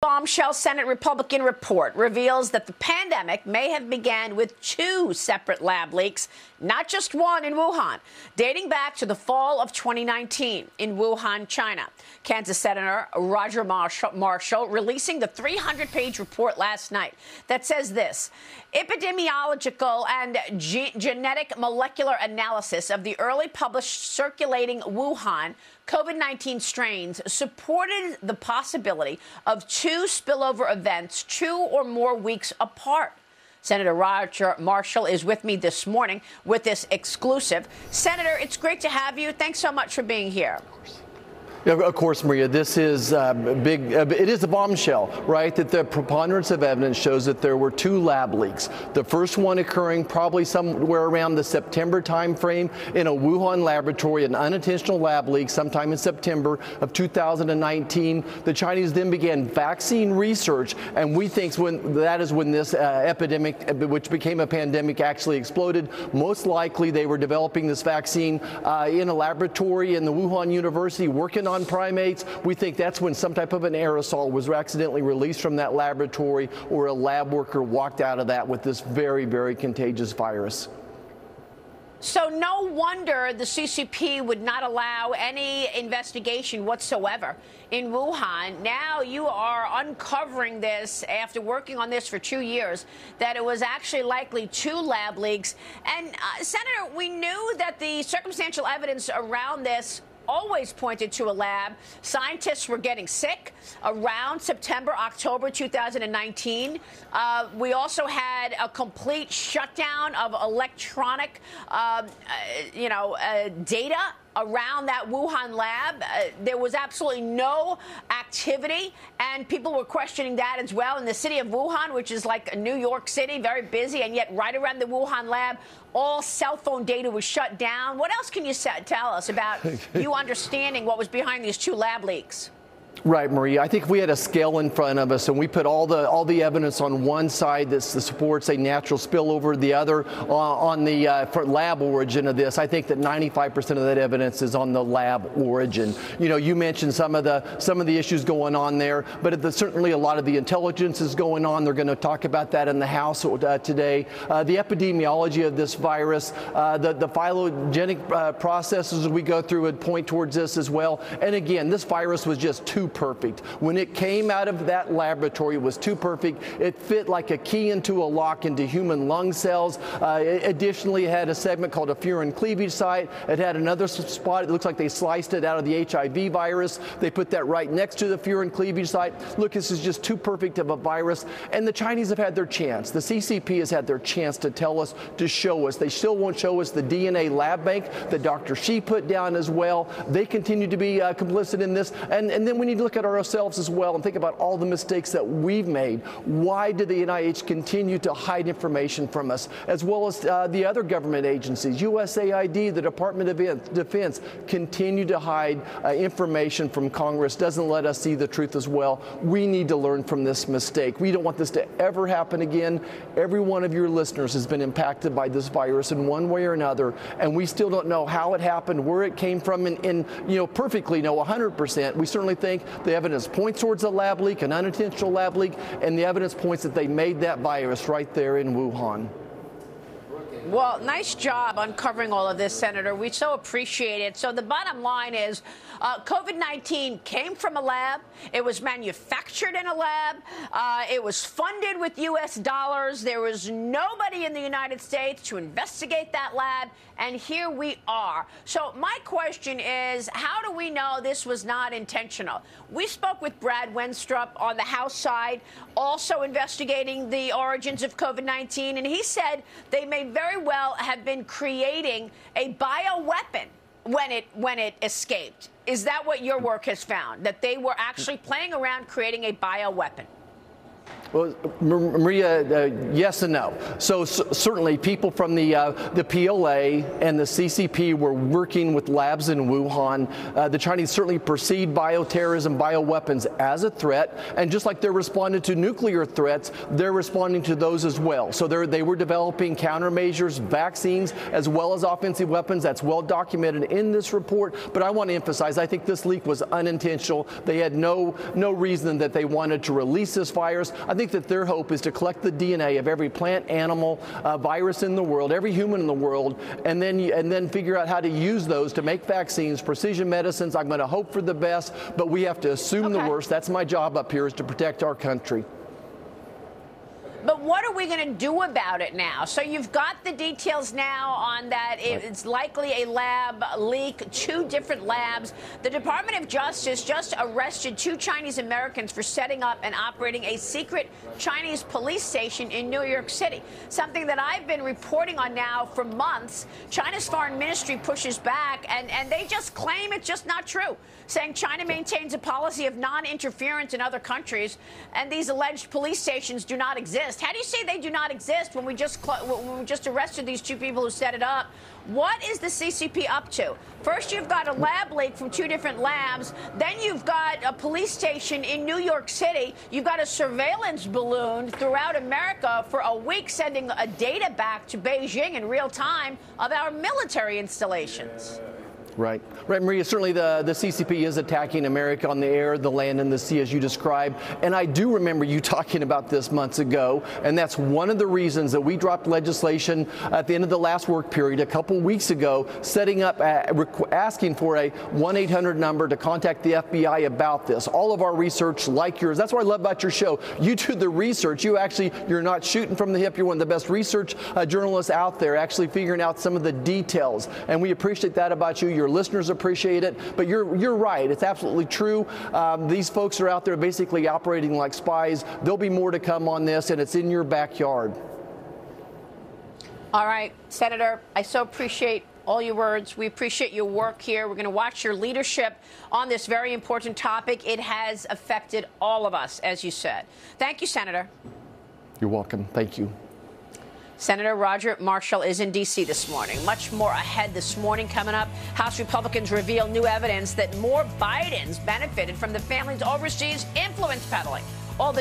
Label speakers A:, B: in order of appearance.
A: Bombshell Senate Republican report reveals that the pandemic may have began with 2 separate lab leaks, not just one in Wuhan, dating back to the fall of 2019 in Wuhan, China. Kansas Senator Roger Marshall releasing the 300-page report last night that says this: epidemiological and genetic molecular analysis of the early published circulating Wuhan COVID-19 strains supported the possibility of 2 spillover events 2 or more weeks apart. Senator Roger Marshall is with me this morning with this exclusive. Senator, it's great to have you. Thanks so much for being here.
B: Of course, Maria, this is big. It is a bombshell, right? That the preponderance of evidence shows that there were 2 lab leaks. The first one occurring probably somewhere around the September timeframe in a Wuhan laboratory, an unintentional lab leak sometime in September of 2019. The Chinese then began vaccine research, and we think that is when this epidemic, which became a pandemic, actually exploded. Most likely, they were developing this vaccine in a laboratory in the Wuhan University, working on primates. We think that's when some type of an aerosol was accidentally released from that laboratory, or a lab worker walked out of that with this very, very contagious virus.
A: So no wonder the CCP would not allow any investigation whatsoever in Wuhan. Now you are uncovering this after working on this for 2 years, that it was actually likely 2 lab leaks. And Senator, we knew that the circumstantial evidence around this always pointed to a lab. Scientists were getting sick around September, October 2019. We also had a complete shutdown of electronic, data around that Wuhan lab. There was absolutely no activity, and people were questioning that as well. In the city of Wuhan, which is like New York City, very busy, and yet right around the Wuhan lab, all cell phone data was shut down. What else can you tell us about you understanding what was behind these 2 lab leaks?
B: Right, Maria. I think if we had a scale in front of us and we put all the evidence on one side that supports a natural spillover, the other on the lab origin of this, I think that 95% of that evidence is on the lab origin. You know, you mentioned some of the issues going on there, but certainly a lot of the intelligence is going on. They're going to talk about that in the House today. The epidemiology of this virus, the phylogenetic processes we go through would point towards this as well. And again, this virus was just too perfect. When it came out of that laboratory, it was too perfect. It fit like a key into a lock into human lung cells. Additionally, it had a segment called a furin cleavage site. It had another spot. It looks like they sliced it out of the HIV virus. They put that right next to the furin cleavage site. Look, this is just too perfect of a virus. And the Chinese have had their chance. The CCP has had their chance to tell us, to show us. They still won't show us the DNA lab bank that Dr. Xi put down as well. They continue to be complicit in this. And then we need to look at ourselves as well and think about all the mistakes that we've made. Why did the NIH continue to hide information from us, as well as the other government agencies? USAID, the Department of Defense, continue to hide information from Congress, doesn't let us see the truth as well. We need to learn from this mistake. We don't want this to ever happen again. Every one of your listeners has been impacted by this virus in one way or another, and we still don't know how it happened, where it came from, and perfectly know 100%. We certainly think the evidence points towards a lab leak, an unintentional lab leak, and the evidence points that they made that virus right there in Wuhan.
A: Well, nice job uncovering all of this, Senator. We so appreciate it. So the bottom line is COVID-19 came from a lab. It was manufactured in a lab. It was funded with U.S. dollars. There was nobody in the United States to investigate that lab. And here we are. So my question is, how do we know this was not intentional? We spoke with Brad Wenstrup on the House side, also investigating the origins of COVID-19, and he said they may very well have been creating a bioweapon when it escaped. Is that what your work has found, that they were actually playing around creating a bioweapon?
B: Well, Maria, yes and no. So certainly people from the PLA and the CCP were working with labs in Wuhan. The Chinese certainly perceived bioterrorism, bioweapons as a threat. And just like they're responding to nuclear threats, they're responding to those as well. So they were developing countermeasures, vaccines, as well as offensive weapons. That's well documented in this report. But I want to emphasize, I think this leak was unintentional. They had no reason that they wanted to release this virus. I think that their hope is to collect the DNA of every plant, animal, virus in the world, every human in the world, and then figure out how to use those to make vaccines, precision medicines. I'm going to hope for the best, but we have to assume the worst. That's my job up here, is to protect our country.
A: But what are we going to do about it now? So you've got the details now on that. It's likely a lab leak, 2 different labs. The Department of Justice just arrested 2 Chinese Americans for setting up and operating a secret Chinese police station in New York City, something that I've been reporting on now for months. China's foreign ministry pushes back, and they just claim it's just not true, saying China maintains a policy of non-interference in other countries, and these alleged police stations do not exist. How do you say they do not exist when we just arrested these 2 people who set it up? What is the CCP up to? First, you've got a lab leak from 2 different labs. Then you've got a police station in New York City. You've got a surveillance balloon throughout America for a week sending data back to Beijing in real time of our military installations.
B: Right, Maria, certainly the CCP is attacking America on the air, the land, and the sea, as you described. And I do remember you talking about this months ago, and that's one of the reasons that we dropped legislation at the end of the last work period a couple weeks ago, setting up, asking for a 1-800 number to contact the FBI about this. All of our research, like yours, that's what I love about your show. You do the research. You're not shooting from the hip. You're one of the best research journalists out there, actually figuring out some of the details. And we appreciate that about you. Your listeners appreciate it, but you're right. It's absolutely true. These folks are out there basically operating like spies. There'll be more to come on this, and it's in your backyard.
A: All right, Senator, I so appreciate all your words. We appreciate your work here. We're going to watch your leadership on this very important topic. It has affected all of us, as you said. Thank you, Senator.
B: You're welcome. Thank you.
A: Senator Roger Marshall is in D.C. this morning. Much more ahead this morning. Coming up, House Republicans reveal new evidence that more Bidens benefited from the family's overseas influence peddling. All the